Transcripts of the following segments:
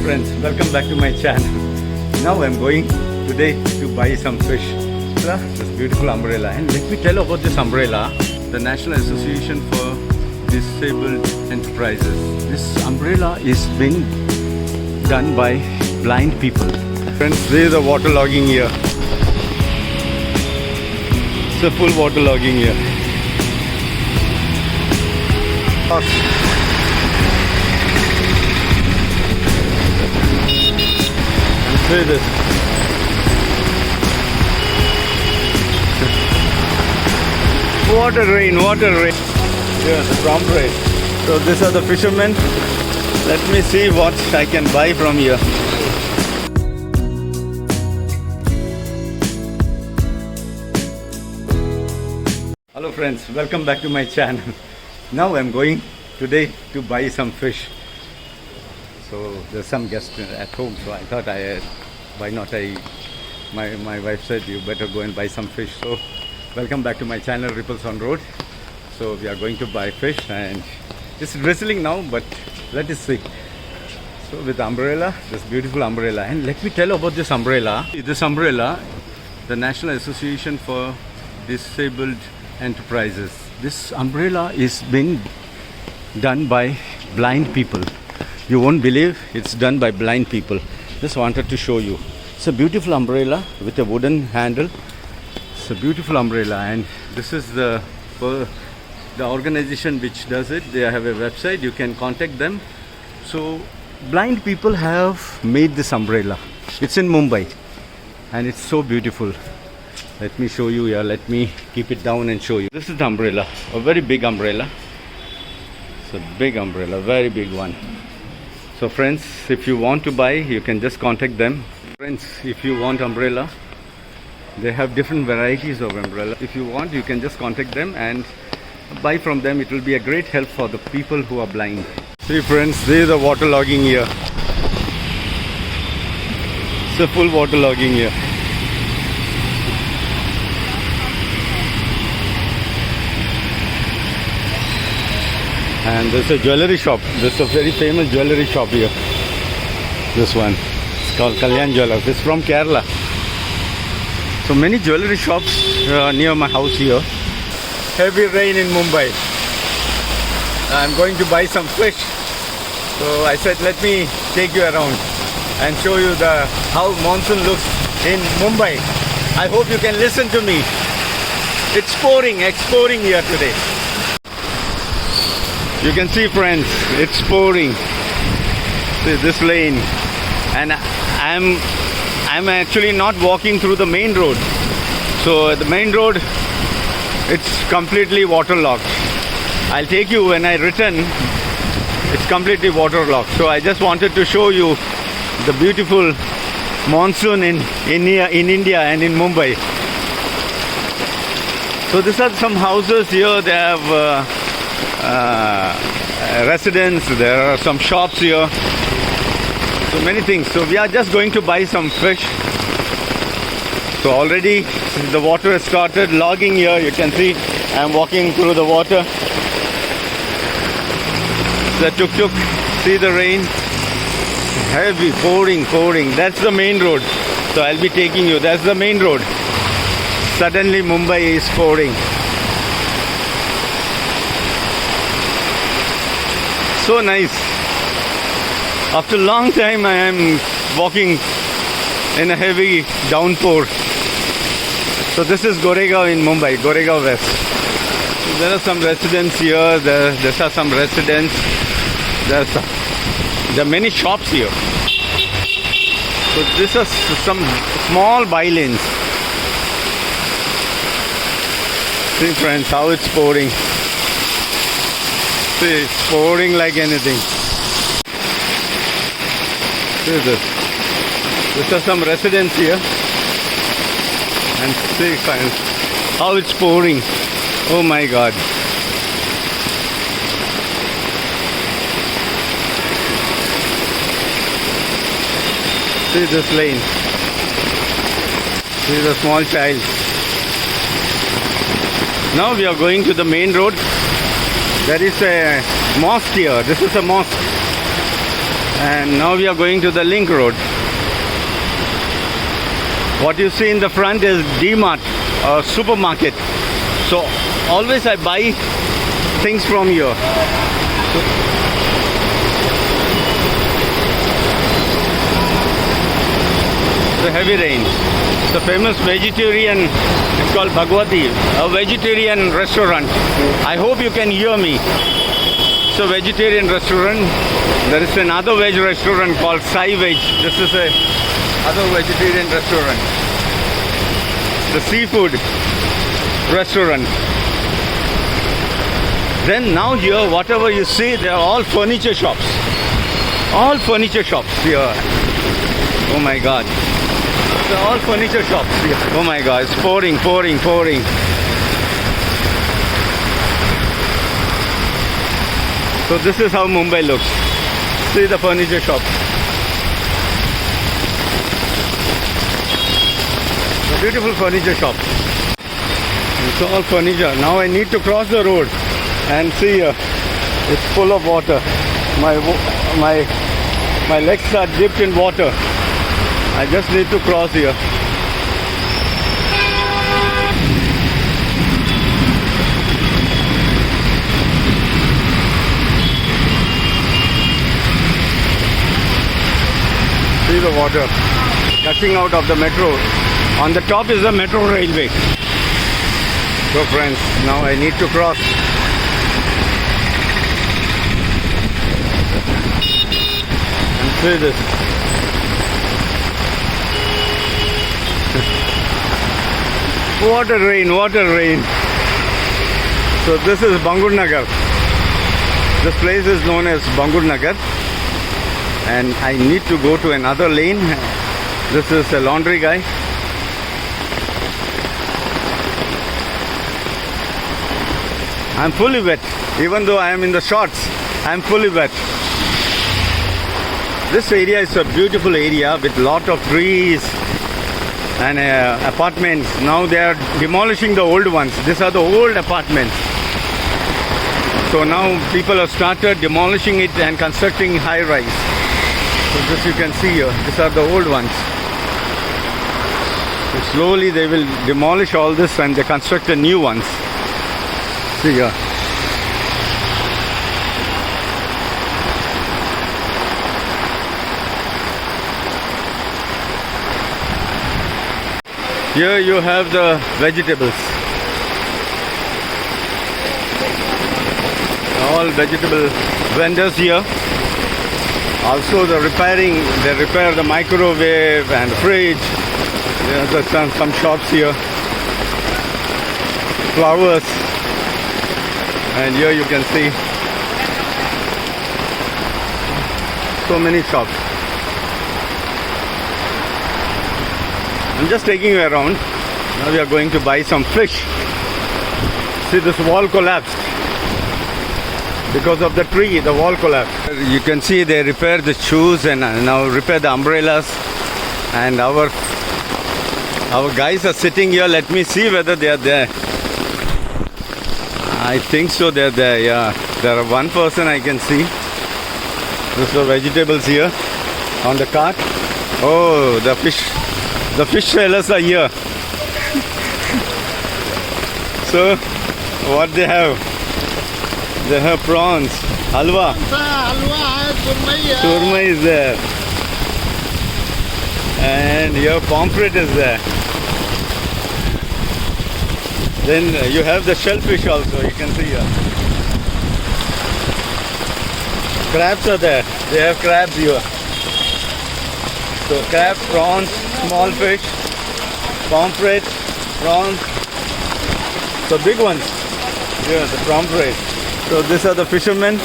friends, welcome back to my channel. Now I'm going today to buy some fish. This beautiful umbrella, and let me tell you about this umbrella. The National Association for Disabled Enterprises. This umbrella is being done by blind people. Friends, there is a water logging here. It's a full water logging here. See this. Water rain. Yeah, the prompt rain. So these are the fishermen. Let me see what I can buy from here. Hello friends, welcome back to my channel. Now I'm going today to buy some fish. So there's some guests at home, so I thought why not my wife said you better go and buy some fish. So welcome back to my channel, Ripples on Road. So we are going to buy fish, and it's drizzling now, but let us see. So with umbrella, this beautiful umbrella, and let me tell you about this umbrella. This umbrella, the National Association for Disabled Enterprises. This umbrella is being done by blind people. You won't believe it's done by blind people. Just wanted to show you. It's a beautiful umbrella with a wooden handle. It's a beautiful umbrella, and this is the organization which does it. They have a website. You can contact them. So blind people have made this umbrella. It's in Mumbai, and it's so beautiful. Let me show you here. Let me keep it down and show you. This is the umbrella, a very big umbrella. It's a big umbrella, very big one. So friends, if you want to buy, you can just contact them. Friends, if you want umbrella, they have different varieties of umbrella. If you want, you can just contact them and buy from them. It will be a great help for the people who are blind. See friends, there is a water logging here. It's a full water logging here. And there's a jewelry shop. There's a very famous jewelry shop here. This one. It's called Kalyan Jewellers. It's from Kerala. So many jewelry shops near my house here. Heavy rain in Mumbai. I'm going to buy some fish. So I said, let me take you around and show you how monsoon looks in Mumbai. I hope you can listen to me. It's pouring here today. You can see friends, it's pouring. See this lane, and I'm actually not walking through the main road. So the main road, it's completely waterlogged. I'll take you when I return. It's completely waterlogged. So I just wanted to show you the beautiful monsoon in India and in Mumbai. So these are some houses here. They have residents, there are some shops here, so many things. So we are just going to buy some fish. So already the water has started logging here. You can see I am walking through the water. The tuk-tuk, see the rain, heavy pouring. That's the main road. So I'll be taking you. That's the main road. Suddenly Mumbai is pouring. So nice. After a long time I am walking in a heavy downpour. So this is Goregaon in Mumbai, Goregaon West. So there are some residents here. There are some residents. There are many shops here. So this is some small by-lanes. See friends, how it's pouring. See, it's pouring like anything. See this. These are some residents here. And see friends, how it's pouring. Oh my God. See this lane. See the small child. Now we are going to the main road. There is a mosque here. This is a mosque. And now we are going to the Link Road. What you see in the front is D-Mart, a supermarket. So always I buy things from here. The heavy rains. It's a famous vegetarian, it's called Bhagwati, a vegetarian restaurant. I hope you can hear me. It's a vegetarian restaurant. There is another veg restaurant called Sai Veg. This is a other vegetarian restaurant. The seafood restaurant. Then now here, whatever you see, they are all furniture shops. All furniture shops here. Oh my God. They're all furniture shops here. Oh my God, it's pouring, pouring, pouring. So this is how Mumbai looks. See the furniture shop. A beautiful furniture shop. It's all furniture. Now I need to cross the road and see it's full of water. My legs are dipped in water. I just need to cross here. See the water gushing out of the metro. On the top is the metro railway. So friends, now I need to cross. And see this. Water rain, water rain. So this is Bangur Nagar. This place is known as Bangur Nagar. And I need to go to another lane. This is a laundry guy. I'm fully wet. Even though I am in the shorts, I'm fully wet. This area is a beautiful area with lot of trees and apartments. Now they are demolishing the old ones. These are the old apartments. So now people have started demolishing it and constructing high-rise. So this you can see here. These are the old ones. So slowly they will demolish all this and they construct the new ones. See here. Here you have the vegetables. All vegetable vendors here. Also the repairing, they repair the microwave and fridge. There's some shops here. Flowers. And here you can see so many shops. I'm just taking you around. Now we are going to buy some fish. See, this wall collapsed. Because of the tree, the wall collapsed. You can see they repair the shoes and now repair the umbrellas. And our guys are sitting here. Let me see whether they are there. I think so, they're there, yeah. There are one person I can see. There's the vegetables here on the cart. Oh, the fish sellers are here. So, what they have? They have prawns, halwa. Surmai is there. And your pomfret is there. Then you have the shellfish also, you can see here. Crabs are there. They have crabs here. So crabs, prawns, small fish, pomfret, prawns. So big ones. Here, the pomfret. So these are the fishermen.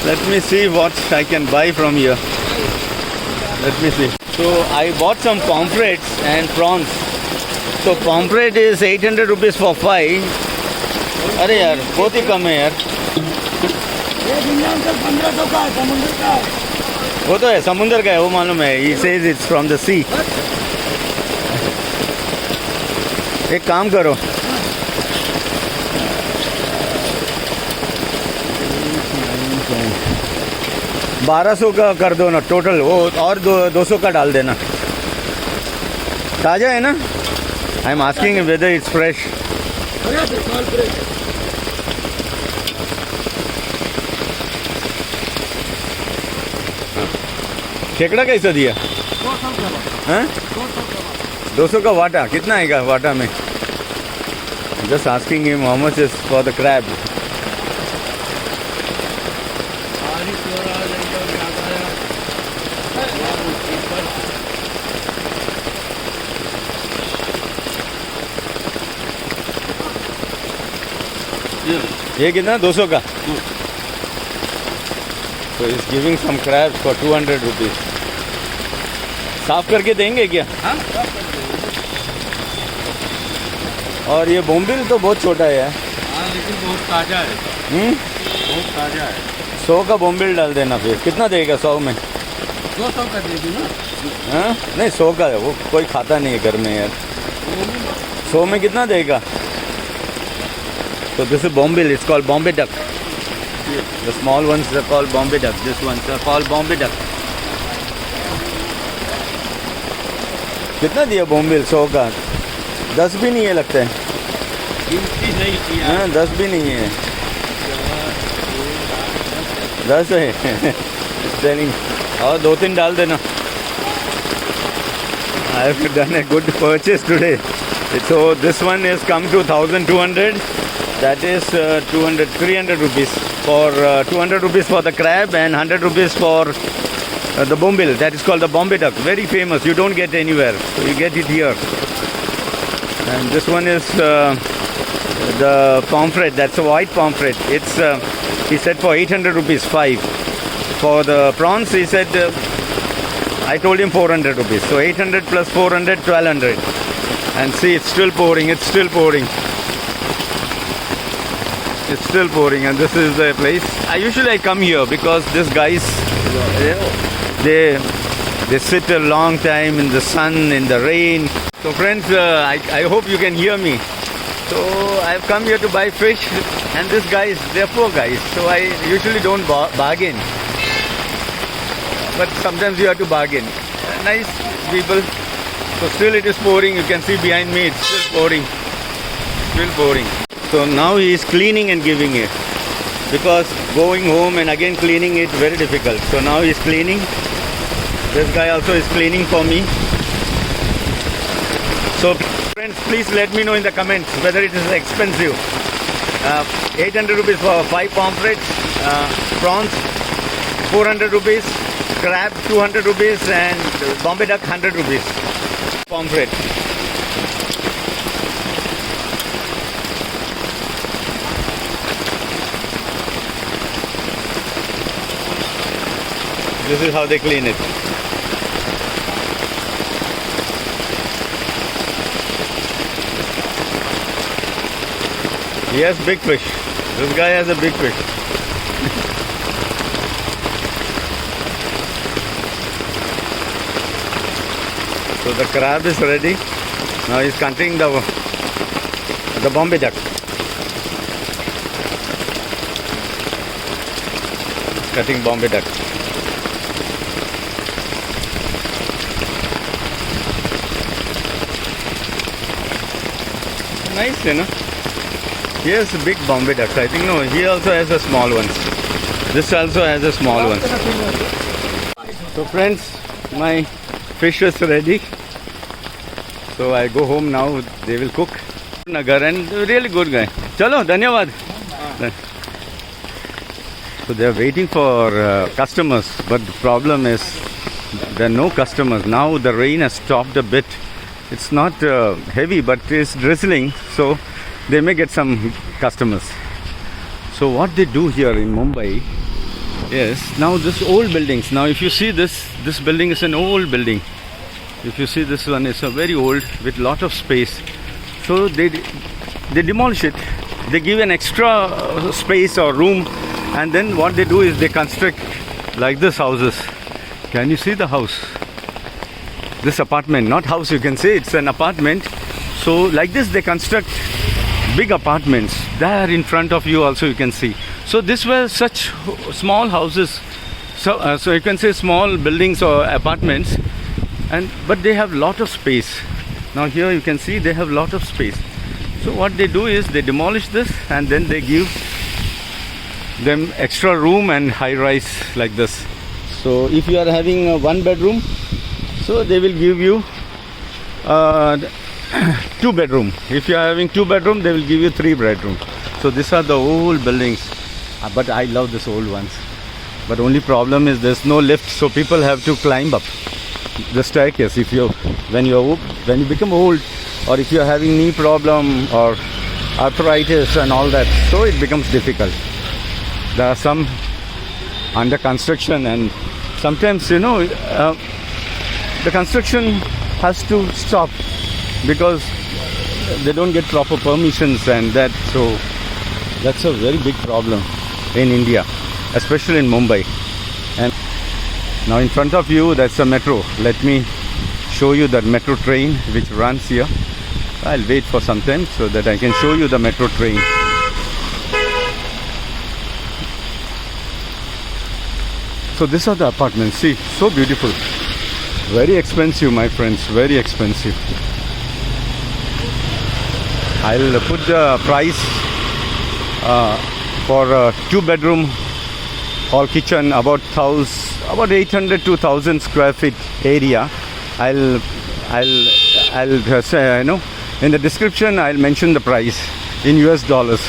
Let me see what I can buy from here. Let me see. So I bought some pomfrets and prawns. So pomfret is 800 rupees for 5. अरे यार बहुत ही कम है यार. वो तो है समुंदर का है वो मालूम है. He says it's from the sea. एक काम करो. 1200 का कर दो ना टोटल, वो और 200 का डाल देना। ताज़ा है ना? I am asking whether it's fresh. केकड़ा कैसा दिया? 200 का वाटा। कितना आएगा वाटा में? Just asking him how much is for the crab. ये कितना? 200 का। तो is giving some crab for 200 rupees. साफ करके देंगे क्या? हाँ? और ये बोम्बिल तो बहुत छोटा है। हाँ, लेकिन बहुत ताज़ा है। बहुत ताज़ा है। 100 का बोम्बिल डाल देना। फिर कितना देगा 100 में? 200 का दे दी ना। हाँ नहीं, 100 का है, वो कोई खाता नहीं है घर में यार। 100 में कितना देगा? So this is Bombil. It's called Bombay duck. The small ones are called Bombay duck. This ones are called Bombay duck. कितना दिया Bombil 100 का? 10 भी नहीं है लगता है। गिनती नहीं किया। हाँ 10 भी नहीं है। 10 है। Selling. और 2-3 डाल देना। I have done a good purchase today. So this one has come to 1200. That is 300 rupees for 200 rupees for the crab and 100 rupees for the bombil. That is called the Bombay duck. Very famous. You don't get anywhere. So you get it here. And this one is the pomfret. That's a white pomfret. It's he said for 800 rupees 5. For the prawns he said I told him 400 rupees. So 800 plus 400, 1200. And see, it's still pouring. It's still pouring. It's still pouring, and this is the place. I come here because these guys, they sit a long time in the sun, in the rain. So friends, I hope you can hear me. So I've come here to buy fish, and these guys, they're poor guys. So I usually don't bargain, but sometimes you have to bargain. Nice people. So still it is pouring. You can see behind me, it's still pouring. Still pouring. So now he is cleaning and giving it, because going home and again cleaning it very difficult. So now he is cleaning. This guy also is cleaning for me. So friends, please let me know in the comments whether it is expensive. 800 rupees for 5 pomfrets, prawns 400 rupees, crab 200 rupees, and Bombay duck 100 rupees. Pomfret. This is how they clean it. He has big fish. This guy has a big fish. So the crab is ready. Now he's cutting the Bombay duck. Cutting Bombay duck. Nice, you know. He has a big Bombay duck. I think no, he also has a small one. This also has a small one. So friends, my fish is ready. So I go home now. They will cook. Nagar, and really good guy. Chalo, dhanyawad. So they are waiting for customers, but the problem is there are no customers. Now the rain has stopped a bit. It's not heavy, but it's drizzling, so they may get some customers. So what they do here in Mumbai is, now this old buildings. Now if you see this building is an old building. If you see this one, it's a very old with lot of space. So they demolish it. They give an extra space or room, and then what they do is they construct like this houses. Can you see the house? This apartment, not house, you can say it's an apartment. So like this they construct big apartments. There in front of you also you can see. So this were such small houses. So you can say small buildings or apartments, but they have lot of space. Now here you can see they have lot of space. So what they do is they demolish this and then they give them extra room and high rise like this. So if you are having a one bedroom, so they will give you two bedroom. If you are having two bedroom, they will give you three bedroom. So these are the old buildings, but I love these old ones. But only problem is there's no lift, so people have to climb up the staircase. When you become old, or if you are having knee problem or arthritis and all that, so it becomes difficult. There are some under construction, and sometimes the construction has to stop because they don't get proper permissions and that. So that's a very big problem in India, especially in Mumbai. And now in front of you, that's a metro. Let me show you that metro train which runs here. I'll wait for some time so that I can show you the metro train. So these are the apartments. See, so beautiful. Very expensive, my friends, very expensive. I'll put the price for a two bedroom hall kitchen about 800 to 1000 square feet area. I'll say, in the description I'll mention the price in US dollars.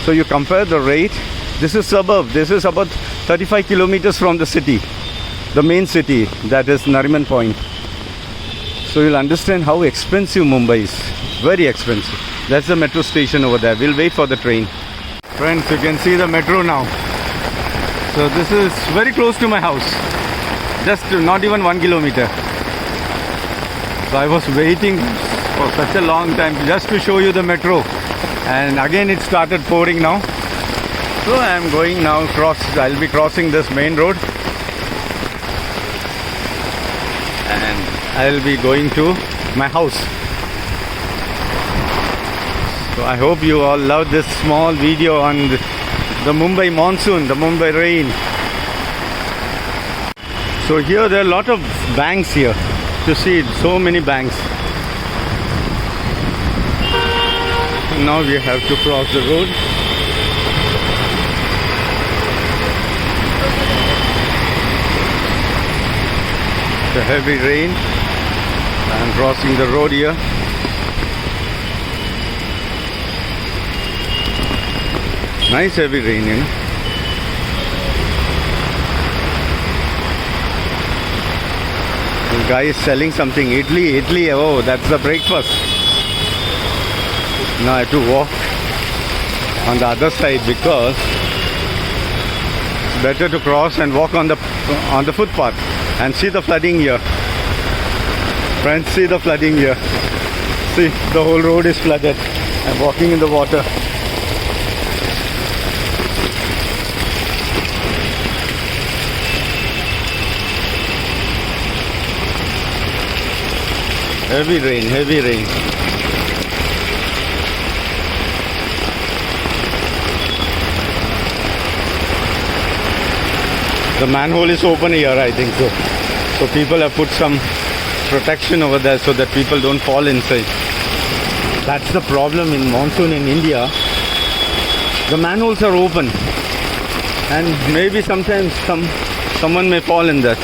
So you compare the rate. This is suburb. This is about 35 kilometers from the city, the main city, that is Nariman Point. So you'll understand how expensive Mumbai is. Very expensive. That's the metro station over there. We'll wait for the train. Friends, you can see the metro now. So this is very close to my house. Just not even 1 kilometer. So I was waiting for such a long time just to show you the metro. And again it started pouring now. So I am going now I'll be crossing this main road. And I'll be going to my house. So I hope you all love this small video on the Mumbai monsoon, the Mumbai rain. So here there are a lot of banks here. To see so many banks. Now we have to cross the road. The heavy rain. I'm crossing the road here. Nice heavy rain, The guy is selling something. Idli. Oh, that's the breakfast. Now I have to walk on the other side because it's better to cross and walk on the footpath and see the flooding here. Friends, see the flooding here. See, the whole road is flooded. I'm walking in the water. Heavy rain. The manhole is open here, I think so. So people have put some protection over there so that people don't fall inside. That's the problem in monsoon in India. The manholes are open. And maybe sometimes someone may fall in that.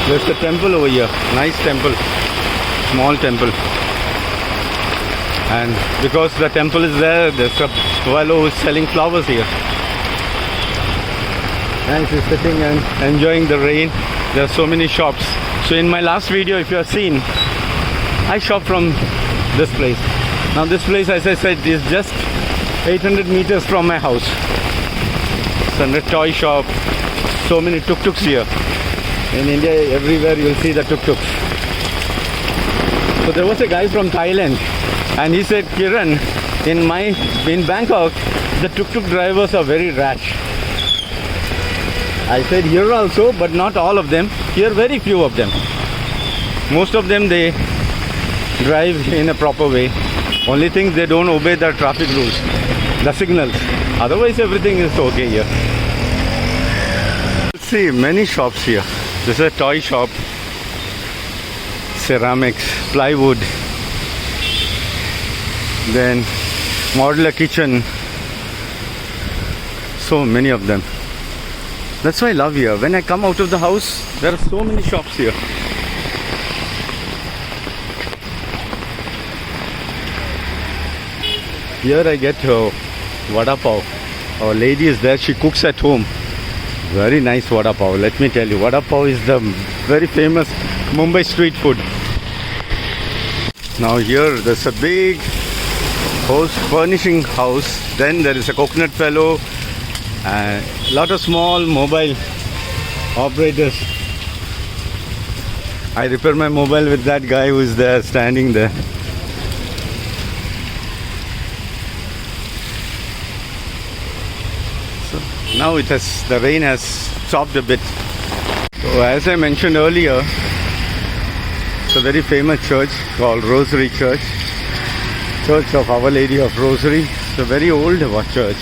There's a temple over here, nice temple, small temple. And because the temple is there, there's a fellow who's selling flowers here. And he's sitting and enjoying the rain. There are so many shops. So in my last video, if you have seen, I shop from this place. Now this place, as I said, is just 800 meters from my house. It's a toy shop. So many tuk-tuks here. In India, everywhere you'll see the tuk-tuks. So there was a guy from Thailand, and he said, Kiran, in Bangkok, the tuk-tuk drivers are very rash. I said, here also, but not all of them. Here, very few of them. Most of them, they drive in a proper way. Only thing, they don't obey the traffic rules, the signals. Otherwise, everything is okay here. See, many shops here. This is a toy shop, ceramics, plywood, then modular kitchen. So many of them. That's why I love here. When I come out of the house, there are so many shops here. Here I get vada pav. Our lady is there, she cooks at home. Very nice vada pav. Let me tell you, vada pav is the very famous Mumbai street food. Now here there's a big house, furnishing house. Then there is a coconut fellow and a lot of small mobile operators. I repair my mobile with that guy who is there, standing there. Now the rain has stopped a bit. So as I mentioned earlier, it's a very famous church called Rosary Church. Church of Our Lady of Rosary. It's a very old church.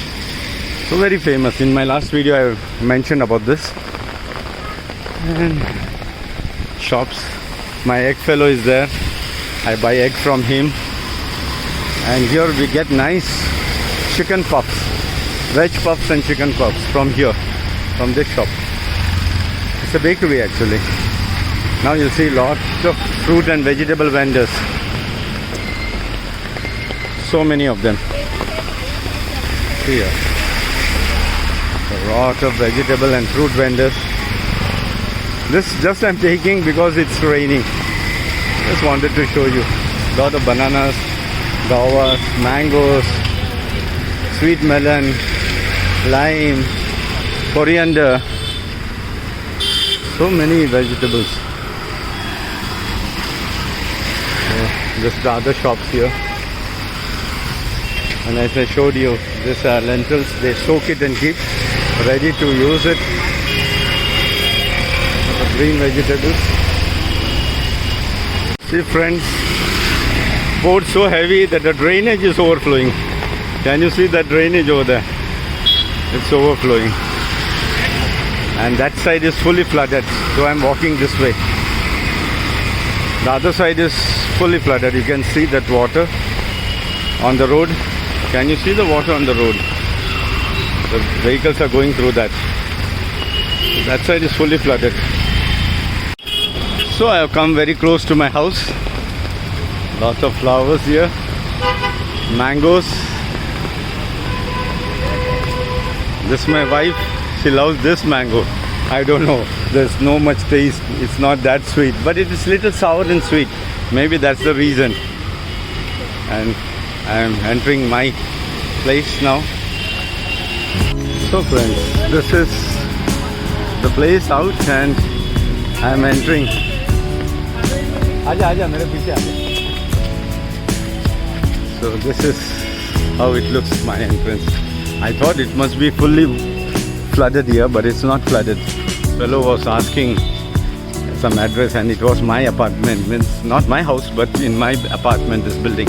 So very famous. In my last video I mentioned about this. And shops. My egg fellow is there. I buy egg from him. And here we get nice chicken puffs. Veg puffs and chicken puffs from here, from this shop. It's a bakery actually. Now you'll see lots of fruit and vegetable vendors. So many of them. Here. A lot of vegetable and fruit vendors. This just I'm taking because it's raining. Just wanted to show you. Lot of bananas, guavas, mangoes, sweet melon, lime, coriander, so many vegetables. Just the other shops here. And as I showed you, these are lentils. They soak it and keep ready to use it. The green vegetables. See friends, poured so heavy that the drainage is overflowing. Can you see that drainage over there? It's overflowing. And that side is fully flooded. So I'm walking this way. The other side is fully flooded. You can see that water on the road. Can you see the water on the road? The vehicles are going through that. That side is fully flooded. So I have come very close to my house. Lots of flowers here. Mangoes. This is my wife. She loves this mango. I don't know. There's no much taste. It's not that sweet. But it is little sour and sweet. Maybe that's the reason. And I am entering my place now. So friends, this is the place out and I am entering. Aja, mere piche aaja. So this is how it looks, my entrance. I thought it must be fully flooded here, but it's not flooded. Fellow was asking some address and it was my apartment. Means not my house, but in my apartment, this building.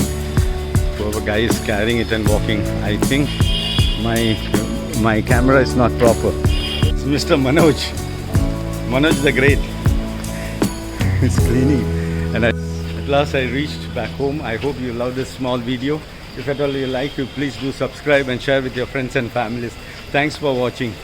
So a guy is carrying it and walking. I think my camera is not proper. It's Mr. Manoj. Manoj the Great. He's cleaning. And at last I reached back home. I hope you love this small video. If at all you like, you please do subscribe and share with your friends and families. Thanks for watching.